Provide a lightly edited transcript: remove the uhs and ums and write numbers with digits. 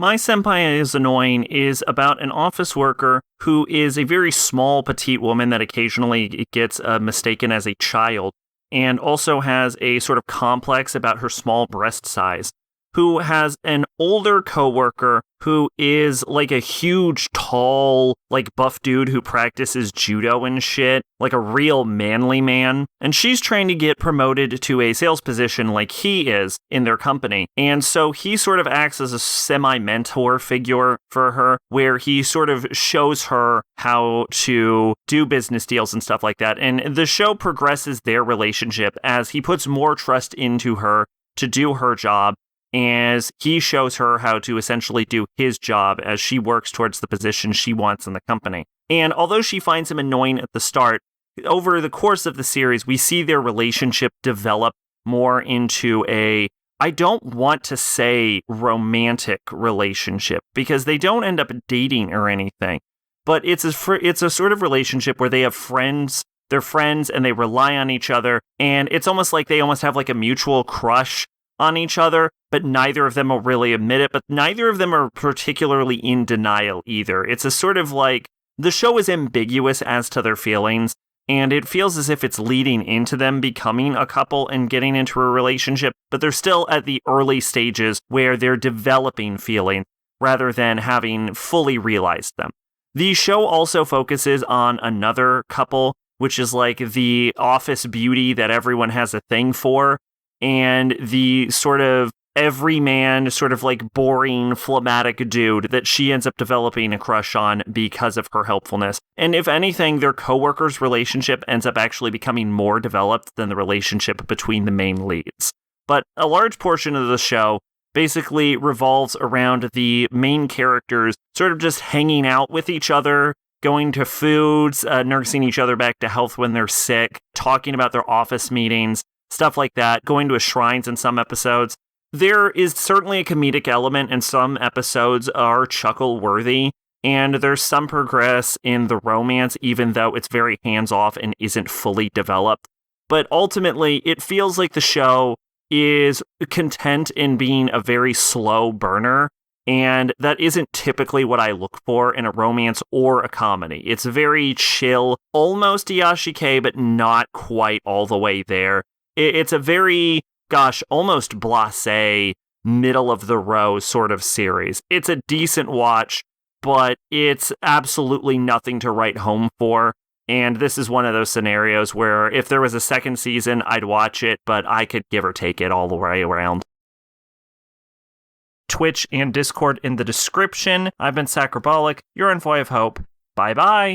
My Senpai is Annoying is about an office worker who is a very small, petite woman that occasionally gets mistaken as a child, and also has a sort of complex about her small breast size, who has an older coworker who is like a huge, tall, like buff dude who practices judo and shit, like a real manly man. And she's trying to get promoted to a sales position like he is in their company. And so he sort of acts as a semi-mentor figure for her, where he sort of shows her how to do business deals and stuff like that. And the show progresses their relationship as he puts more trust into her to do her job, as he shows her how to essentially do his job as she works towards the position she wants in the company. And although she finds him annoying at the start, over the course of the series, we see their relationship develop more into I don't want to say romantic relationship, because they don't end up dating or anything, but it's a sort of relationship where they have friends, they're friends, and they rely on each other, and it's almost like they almost have like a mutual crush on each other, but neither of them will really admit it, but neither of them are particularly in denial either. It's a sort of like, the show is ambiguous as to their feelings, and it feels as if it's leading into them becoming a couple and getting into a relationship, but they're still at the early stages where they're developing feelings rather than having fully realized them. The show also focuses on another couple, which is like the office beauty that everyone has a thing for, and the sort of everyman, sort of like boring, phlegmatic dude that she ends up developing a crush on because of her helpfulness. And if anything, their coworkers' relationship ends up actually becoming more developed than the relationship between the main leads. But a large portion of the show basically revolves around the main characters sort of just hanging out with each other, going to foods, nursing each other back to health when they're sick, talking about their office meetings, stuff like that, going to shrines in some episodes. There is certainly a comedic element, and some episodes are chuckle-worthy, and there's some progress in the romance, even though it's very hands-off and isn't fully developed. But ultimately, it feels like the show is content in being a very slow burner, and that isn't typically what I look for in a romance or a comedy. It's very chill, almost Iyashikei, but not quite all the way there. It's a very, almost blasé, middle-of-the-road sort of series. It's a decent watch, but it's absolutely nothing to write home for. And this is one of those scenarios where if there was a second season, I'd watch it, but I could give or take it all the way around. Twitch and Discord in the description. I've been Sacrobolic, your envoy of hope. Bye-bye!